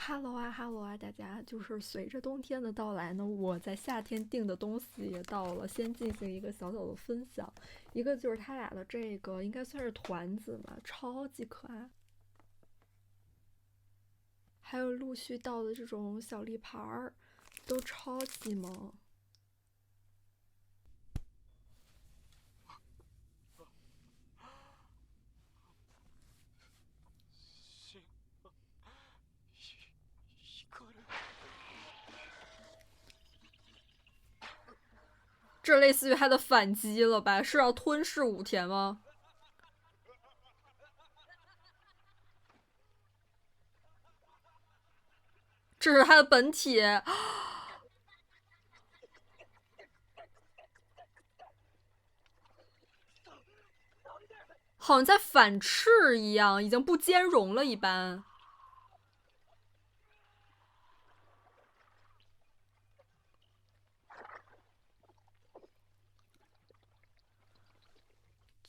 哈喽啊，哈喽啊，大家！就是随着冬天的到来呢，我在夏天订的东西也到了，先进行一个小小的分享。一个就是他俩的这个应该算是团子吧，超级可爱。还有陆续到的这种小立牌儿，都超级萌。这类似于他的反击了吧？是要吞噬武田吗？这是他的本体，好像在反噬一样，已经不兼容了一般。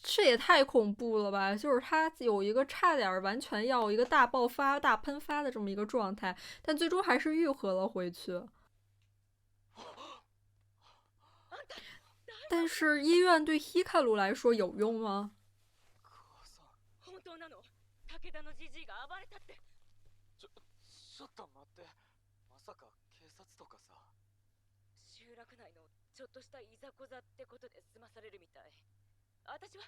这也太恐怖了吧！就是他有一个差点完全要一个大爆发、大喷发的这么一个状态，但最终还是愈合了回去。但是医院对希卡鲁来说有用吗？本当なの？武田のじじいが暴れたって。ちょっと待って。まさか警察とかさ。集落内のちょっとしたいざこざってことで済まされるみたい。私は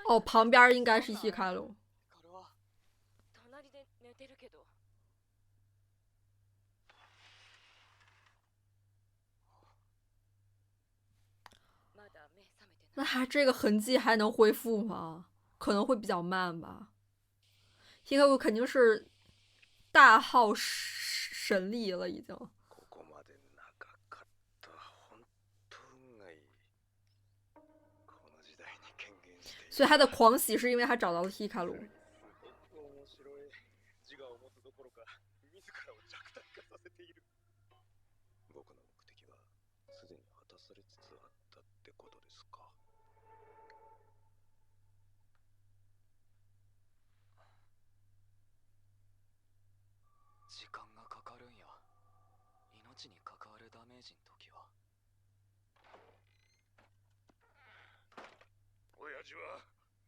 哦，旁边应该是希卡鲁。隣で寝てるけど。那他这个痕迹还能恢复吗？可能会比较慢吧。希卡鲁肯定是大号神力了，已经。所以他的狂喜是因为他找到了希卡鲁。時間がかかるんや。命に関わるダメージの時は。親父は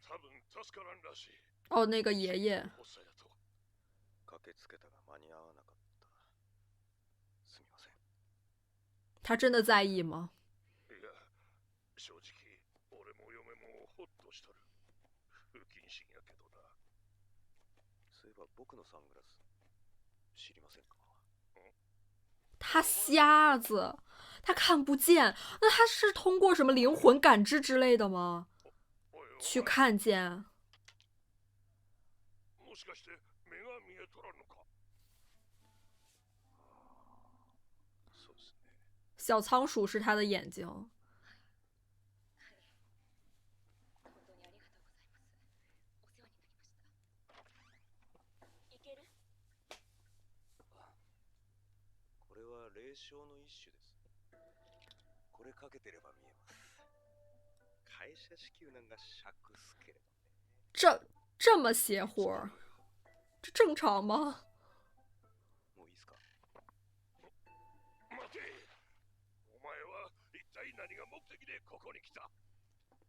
多分助からんらしい。哦，那个爷爷。駆けつけたが間に合わなかった。すみません。他真的在意吗？いや、正直俺も嫁もホッとしとる。不謹慎やけどな。そういえば僕のサングラス知りませんか？他瞎子，他看不见，那他是通过什么灵魂感知之类的吗？去看见？もしかして目が見えとらんのか？そうですね。小仓鼠是他的眼睛。霊障の一種です。これかけてれば見えます。会社支給なんが尺すけれどね。这么邪乎，这正常吗？もういいですか？待て！お前は一体何が目的でここに来た？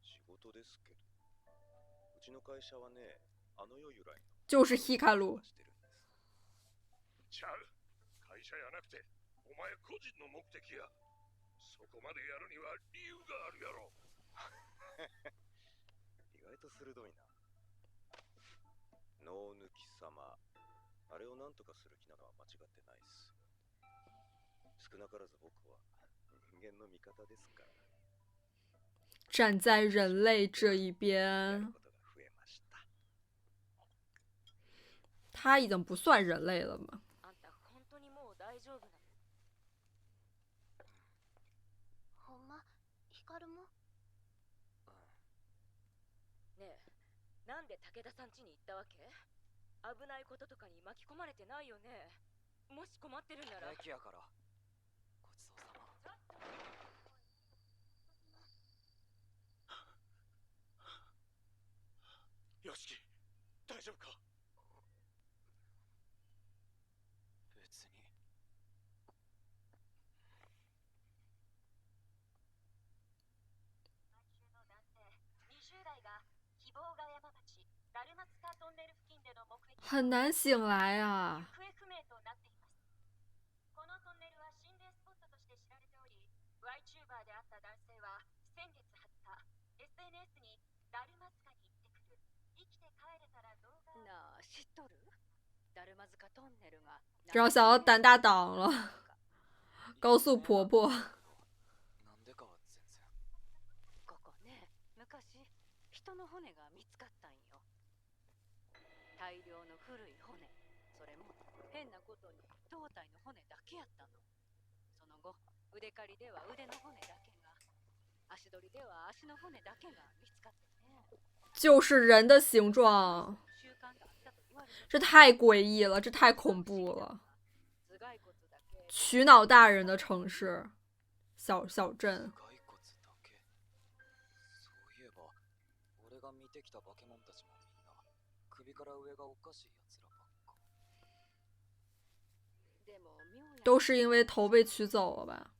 仕事ですけど。うちの会社はね、あの世由来の。就是希卡鲁。ちゃう。会社やなくて。お前個人の目的や。そこまでやるには理由があるやろ。意外と鋭いな。脳抜き様、あれを何とかする気なのは間違ってないっす。少なからず僕は人間の味方ですから。站在人类这一边。他已经不算人类了嘛。ねえ、なんで武田さん家に行ったわけ？危ないこととかに巻き込まれてないよね。もし困ってるなら。平気やから。ごちそうさま。よしき、大丈夫か？別很难醒来啊。行方不明となっています。このトンネルは心霊スポットとして知られており、VTuber であった男性は先月20日、SNS にダルマ塚に行ってくる、生きて帰れたら動画。なあ、知っとる？ダルマ塚トンネルが。然后想要胆大党了，高速婆婆。なんでかは全然。ここね、昔人の骨が見つかったんよ。大量の古い骨、それも変なことに胴体の骨だけやったの。その後、腕刈りでは腕の骨だけが、足取りでは足の骨だけが見つかってね。就是人的形状，这太诡异了，这太恐怖了。取脑大人的城市，小镇。そういえば、俺が見てきた化け物たちもみんな首から上がおかしいやつらばっか。都是因为头被取走了吧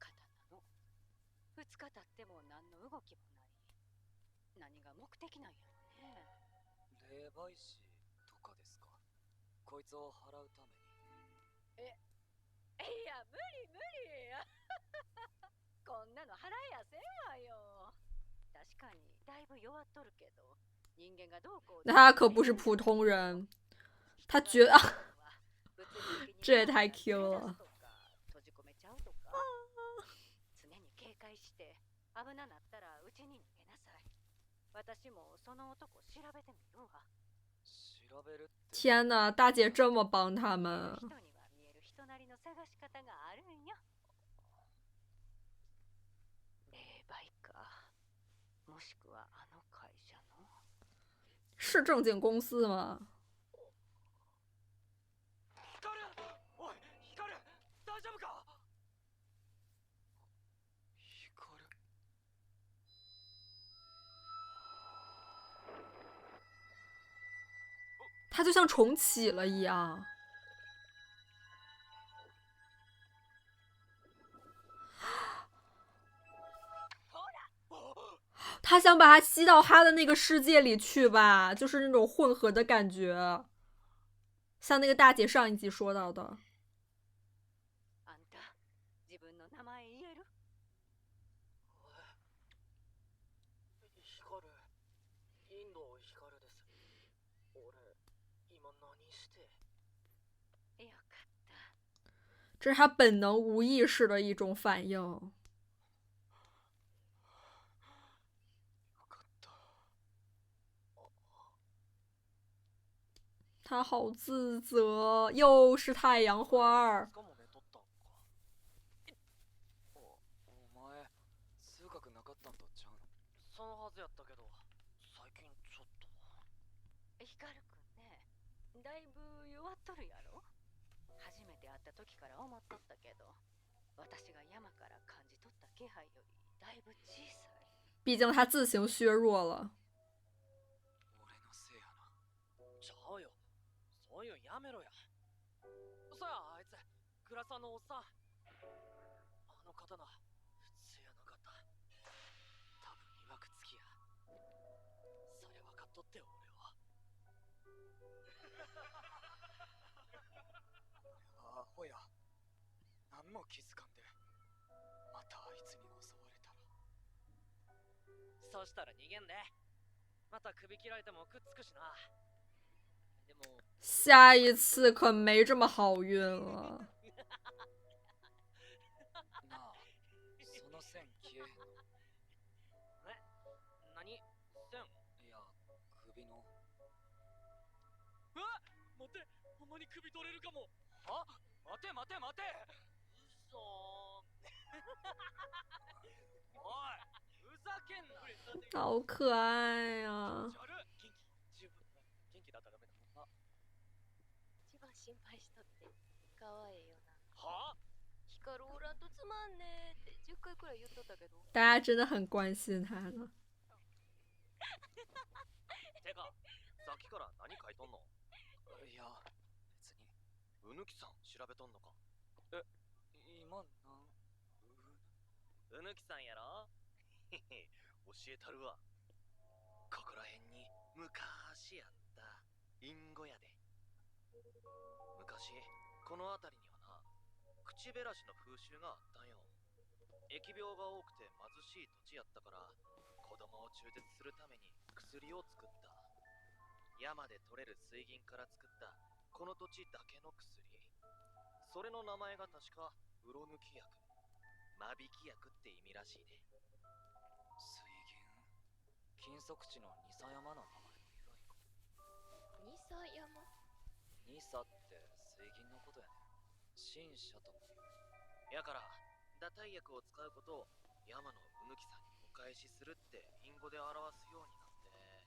？2日経っても何の動きもない。何が目的なんやろね。霊媒師とかですか？こいつを払うために。いや、無理無理こんなの払えやせんわよ。確かにだいぶ弱っとるけど、人間がどうこう。他可不是普通人，他觉得这也太 Q 了。閉じ込めちゃうとか。常に警戒して危ななったらうちに逃げなさい。私もその男調べてみるわ。調べるって。天哪，大姐这么帮他们。人には見える人なりの探し方があるんよ。霊媒か。もしくはあの会社の。是正经公司吗？光！おい、光！大丈夫か？光。他就像重启了一样。他想把他吸到他的那个世界里去吧，就是那种混合的感觉，像那个大姐上一集说到的。あんた、自分の名前言える？光、インド光です。俺、今何して？よかった。这是他本能无意识的一种反应。他好自责，又是太阳花儿。お前、数学なかったんとちゃうの？そのはずやったけど、最近ちょっと。光くんね、だいぶ弱っとるやろ？初めて会った時から思っとったけど、私が山から感じ取った気配よりだいぶ小さい。毕竟他自行削弱了。俺のせいやな。ちゃうよ。そういうやめろや。そや、あいつ、グラサンのおっさん。あの刀、普通やなかった。多分いわくつきや。それ分かっとってよ、俺は。俺はアホや。何も気づかんで。またあいつに襲われたら。そしたら逃げんで。また首切られてもくっつくしな。でも。下一次可没这么好运了。なあ、その線消えへんの？何？線？いや、首の。うわ！待って、ほんまに首取れるかも。は？待て待て待て！嘘ー。おい、ふざけんな。好可爱啊！元気だったらダメだ。一番心配しとって、かわいいよな。は？光おらんとつまんねーって10回くらい言っとったけど。大家真的很关心他呢。てか、さっきから何書いとんの？いや、別に。うぬきさん調べとんのか？今なん？うぬきさんやろ？教えたるわ。ここら辺に昔やった隠語やで。昔この辺りにはな口減らしの風習があったんよ。疫病が多くて貧しい土地やったから子供を中絶するために薬を作った。山で採れる水銀から作ったこの土地だけの薬。それの名前が確かうろ抜き薬、間引き薬って意味らしいで。水銀、金属地のニサ山の名前の由来か。ニサ山。ニサって水銀のことやね。神社とも言う。やから打退薬を使うことを山のうぬきさんにお返しするって隠語で表すようになって、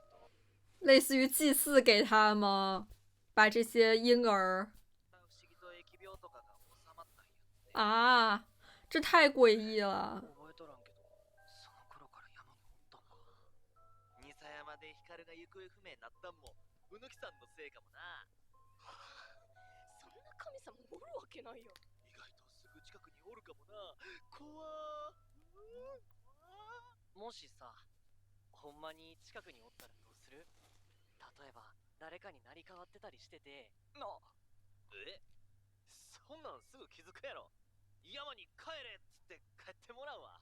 そんで类似于祭祀给他吗？把这些婴儿不思議と疫病とかが収まったんやって。啊，这太诡异了。覚えとらんけど、その頃から山におったんか。ニサ山で光が行方不明になったんもうぬきさんのせいかもな。そんな神様おるわけないよ。意外とすぐ近くにおるかもな。怖もしさ、ほんまに近くにおったらどうする？例えば誰かになり変わってたりしてて。そんなんすぐ気づくやろ。山に帰れっつって帰ってもらうわ。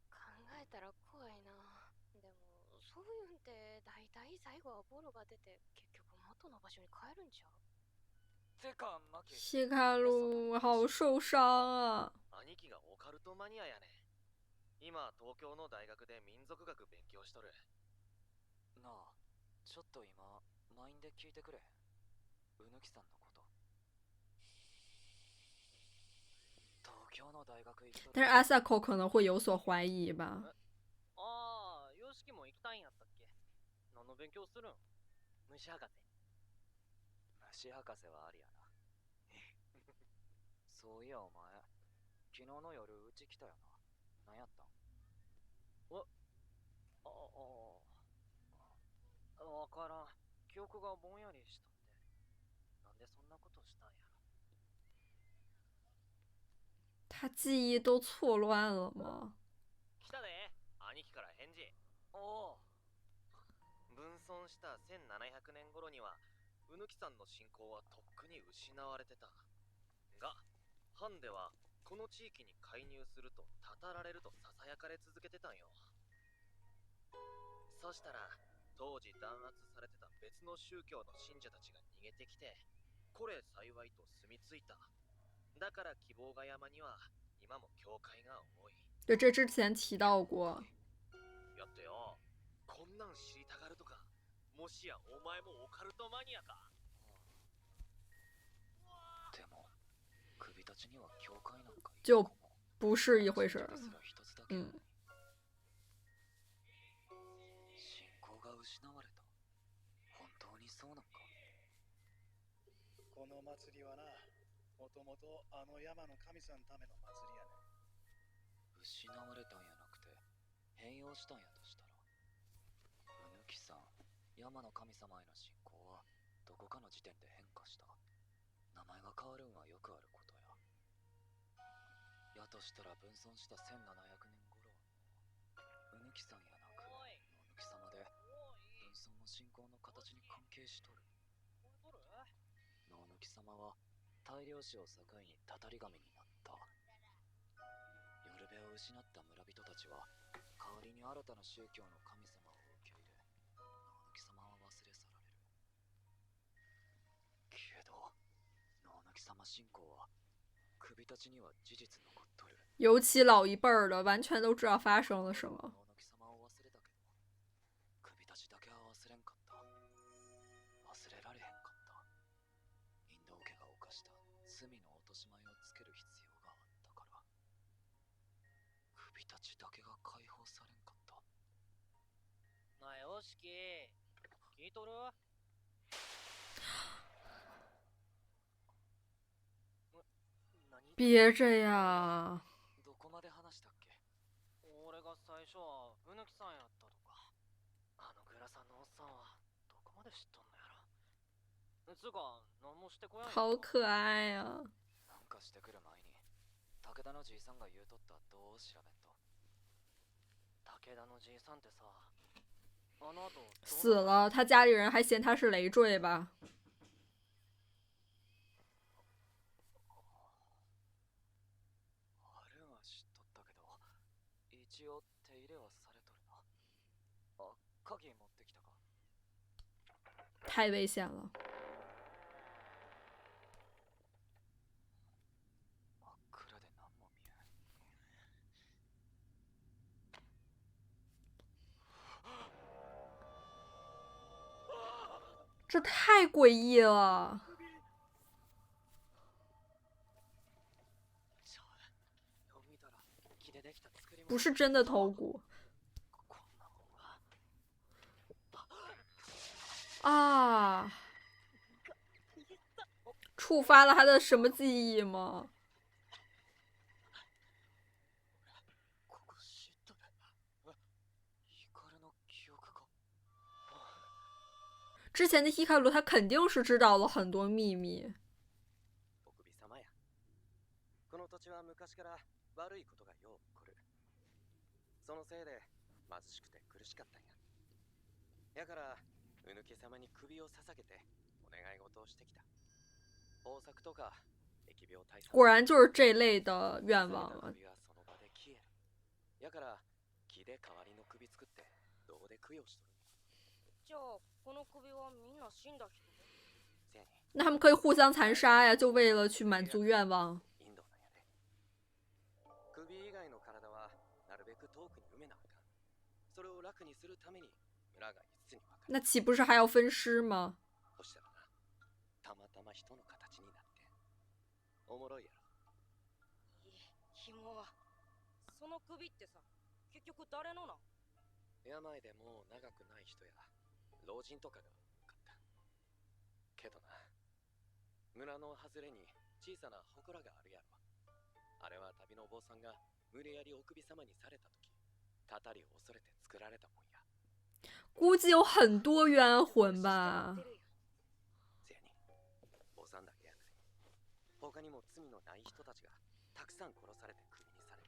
考えたら怖いな。でもそういうんって大体最後はボロが出て結局元の場所に帰るんちゃう？てかマキ、西卡路好受伤啊！兄貴がオカルトマニアやね。今東京の大学で民族学勉強しとる。なあ、ちょっと今マインで聞いてくれへん？うぬきさんのこと。東京の大学行っとる。但是阿萨口可能会有所怀疑吧。ああ、洋式も行きたいんやったっけ？何の勉強するん？虫博士。虫博士はありやな。そういやお前、昨日の夜うち来たよな。何やったん？わからん。記憶がぼんやりしたって。なんでそんなことしたんやろ。他记忆都错乱了吗？来たで、兄貴から返事。おお。分損した1700年頃にはうぬきさんの信仰はとっくに失われてたが、藩ではこの地域に介入するとたたられるとささやかれ続けてたんよ。そしたら当時弾圧されてた別の宗教の信者たちが逃げてきて、これ幸いと住み着いた。だから希望が山には今も教会が多い。就这之前提到过。やってよ、こんなん知りたがるとか、もしやお前もオカルトマニアか？でも首たちには教会なんか就不是一回事。信仰が失われた。本当にそうなんか？この祭りはな、もともとあの山の神さんのための祭りやね。失われたんやなくて変容したんやとしたら、うぬきさん、山の神様への信仰はどこかの時点で変化した。名前が変わるんはよくあることや。やとしたら分損した1700年頃はもううぬきさんやなく野抜き様で分損も信仰の形に関係しとる。野抜き様は大量死を境にたたり神になった。夜べを失った村人たちは代わりに新たな宗教の神様を受け入れ、野抜き様は忘れ去られる。けど野抜き様信仰は首たちには事実残っとる。尤其老一辈儿的完全都知道发生了什么。野抜き様を忘れたけど、首たちだけは忘れんかった。忘れられへんかった。インド家が犯した罪の落とし前をつける必要があったから。首たちだけが解放されんかった。なあよしき、聞いとる？别这样。どこまで話したっけ？俺が最初はうぬきさんやったとか。あのグラさんのおっさんはどこまで知っとんのやろ。つうか何もしてこやん。好可愛呀。なんかしてくる前に武田のじいさんが言うとったどう調べんと。武田のじいさんってさ、死了，他家里人还嫌他是累赘吧？あるんは知っとったけど、一応手入れはされとるな。あ、鍵持ってきたか。太危险了。真っ暗で何も見えん。这太诡异了。不是真的头骨啊！触发了他的什么记忆吗？之前的ヒカル他肯定是知道了很多秘密。この土地は昔から悪いことがよう起こる。そのせいで貧しくて苦しかったんや。やから、うぬけ様に首を捧げてお願い事をしてきた。豊作とか疫病対策。果然就是这类的愿望啊。やから木で代わりの首作ってどうで供養しとる。じゃあこの首はみんな死んだ人？那他们可以互相残杀呀，就为了去满足愿望。首以外の体はなるべく遠くに埋めなあかん。それを楽にするために村が5つに分かれ。那岂不是还要分尸吗？そしたらな、たまたま人の形になって。おもろいやろ。ひもは。その首ってさ、結局誰のな？病でもう長くない人や老人とかが多かった。けどな、村の外れに小さな祠があるやろ。あれは旅のお坊さんが無理やりお首様にされた時、たたりを恐れて作られたもんや。估计有很多冤魂吧。せやに、坊さんだけやない。他にも罪のない人たちがたくさん殺されて首にされた。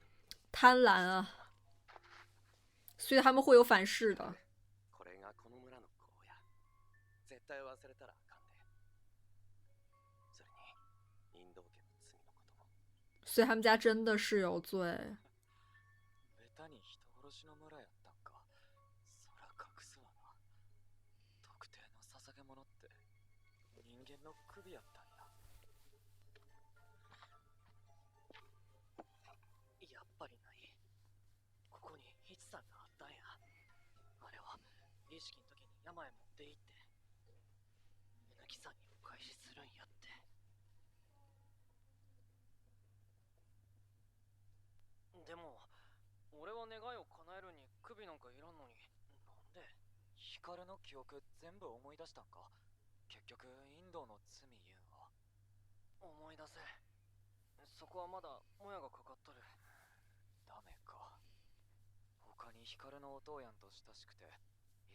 贪婪啊，所以他们会有反噬的。これがこの村の子や。絶対忘れたらあかんで。それに、インド家の罪のことも。所以他们家真的是有罪。ベタに人殺しの村やったんか。そら隠すわな。特定の捧げ物って人間の首やったんや。やっぱりない。ここにヒチさんがあったんや。あれは意識の時に山へ持って行ってうぬきさんにお返しするんやって。でも俺は願いを叶えるに首なんかいらんのに、なんで？ヒカルの記憶全部思い出したんか？結局インドの罪言うんは。思い出せ。そこはまだもやがかかっとる。ダメか。他にヒカルのお父やんと親しくて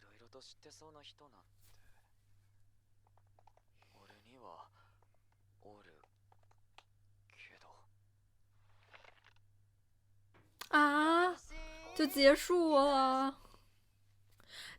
いろいろと知ってそうな人なんて俺にはおるけど。啊，就结束了。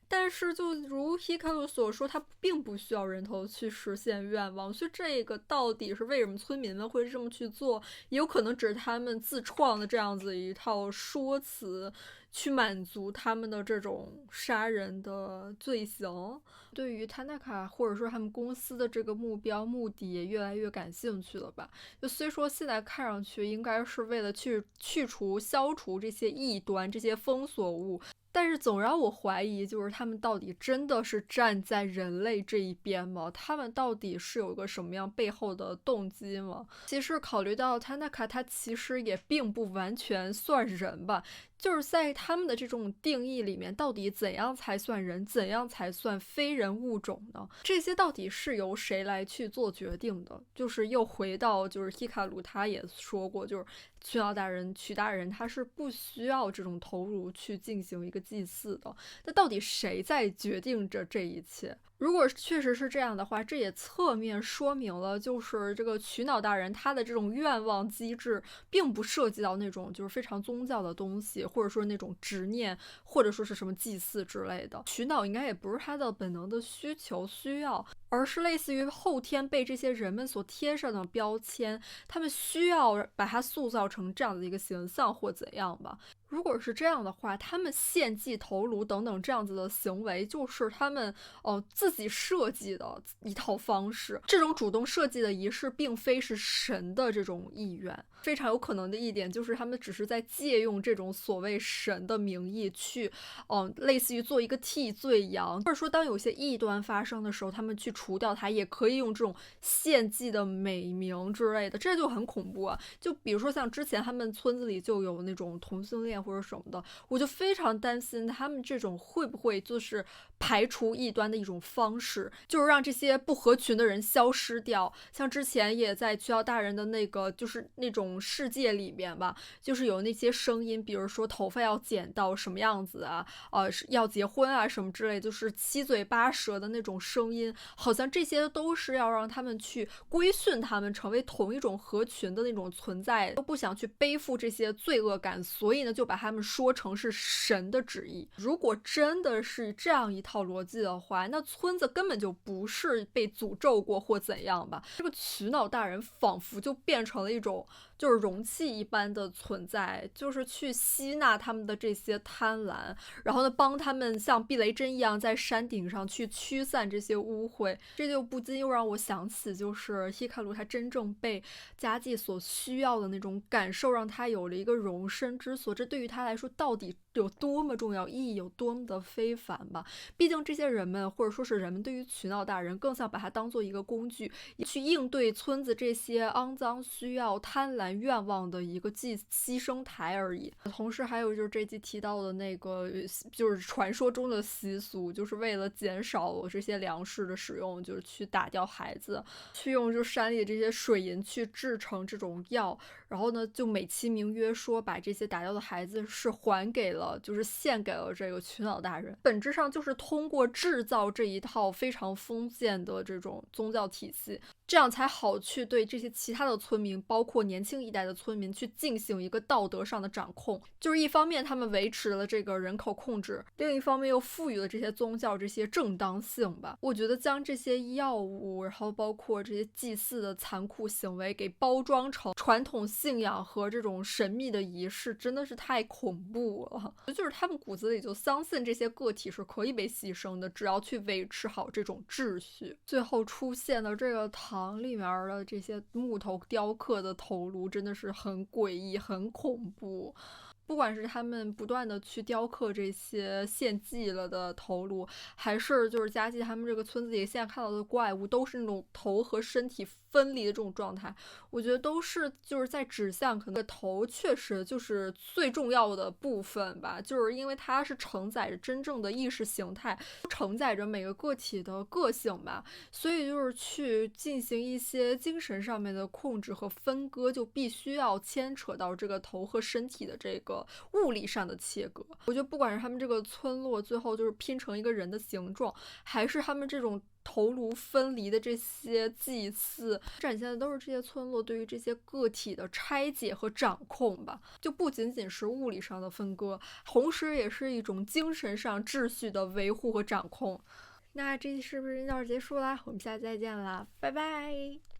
但是就如 Hikaru 所说，他并不需要人头去实现愿望，所以这个到底是为什么村民们会这么去做，也有可能只是他们自创的这样子一套说辞，去满足他们的这种杀人的罪行。对于 Tanaka 或者说他们公司的这个目的也越来越感兴趣了吧？就虽说现在看上去应该是为了去消除这些异端、这些封锁物。但是总让我怀疑，就是他们到底真的是站在人类这一边吗？他们到底是有个什么样背后的动机吗？其实考虑到 Tanaka 他其实也并不完全算人吧，就是在他们的这种定义里面，到底怎样才算人，怎样才算非人物种呢？这些到底是由谁来去做决定的？就是又回到就是 Hikaru 他也说过，就是群瑶大人、曲大人他是不需要这种投入去进行一个祭祀的。那到底谁在决定着这一切？如果确实是这样的话，这也侧面说明了，就是这个取脑大人他的这种愿望机制，并不涉及到那种就是非常宗教的东西，或者说那种执念，或者说是什么祭祀之类的。取脑应该也不是他的本能的需求需要，而是类似于后天被这些人们所贴上的标签，他们需要把它塑造成这样的一个形象或怎样吧。如果是这样的话，他们献祭头颅等等这样子的行为，就是他们自己设计的一套方式。这种主动设计的仪式，并非是神的这种意愿。非常有可能的一点就是，他们只是在借用这种所谓神的名义去，类似于做一个替罪羊，或者说当有些异端发生的时候，他们去除掉它，也可以用这种献祭的美名之类的，这就很恐怖啊。就比如说像之前他们村子里就有那种同性恋或者什么的，我就非常担心他们这种会不会就是排除异端的一种方式，就是让这些不合群的人消失掉。像之前也在取脑大人的那个就是那种世界里面吧，就是有那些声音，比如说头发要剪到什么样子啊，要结婚啊什么之类，就是七嘴八舌的那种声音，好像这些都是要让他们去规训他们成为同一种合群的那种存在，都不想去背负这些罪恶感，所以呢就把他们说成是神的旨意。如果真的是这样一套逻辑的话，那村子根本就不是被诅咒过或怎样吧，这个取脑大人仿佛就变成了一种就是容器一般的存在，就是去吸纳他们的这些贪婪，然后呢帮他们像避雷针一样在山顶上去驱散这些污秽。这就不禁又让我想起，就是希卡鲁他真正被家计所需要的那种感受，让他有了一个容身之所，这对于他来说到底有多么重要，意义有多么的非凡吧。毕竟这些人们或者说是人们对于取脑大人更像把它当做一个工具，去应对村子这些肮脏需要贪婪愿望的一个牺牲台而已。同时还有就是这集提到的那个就是传说中的习俗，就是为了减少这些粮食的使用，就是去打掉孩子，去用就山里这些水银去制成这种药，然后呢就美其名曰说把这些打掉的孩子是还给了就是献给了这个取脑大人，本质上就是通过制造这一套非常封建的这种宗教体系，这样才好去对这些其他的村民，包括年轻一代的村民去进行一个道德上的掌控。就是一方面他们维持了这个人口控制，另一方面又赋予了这些宗教这些正当性吧。我觉得将这些药物，然后包括这些祭祀的残酷行为给包装成传统信仰和这种神秘的仪式，真的是太恐怖了。就是他们骨子里就相信这些个体是可以被牺牲的，只要去维持好这种秩序。最后出现的这个堂里面的这些木头雕刻的头颅真的是很诡异很恐怖，不管是他们不断的去雕刻这些献祭了的头颅，还是就是家计他们这个村子里现在看到的怪物都是那种头和身体分离的这种状态，我觉得都是就是在指向可能头确实就是最重要的部分吧，就是因为它是承载着真正的意识形态，承载着每个个体的个性吧，所以就是去进行一些精神上面的控制和分割，就必须要牵扯到这个头和身体的这个物理上的切割。我觉得不管是他们这个村落最后就是拼成一个人的形状，还是他们这种头颅分离的这些祭祀，展现的都是这些村落对于这些个体的拆解和掌控吧，就不仅仅是物理上的分割，同时也是一种精神上秩序的维护和掌控。那这期是不是到这结束啦？我们下期再见啦，拜拜。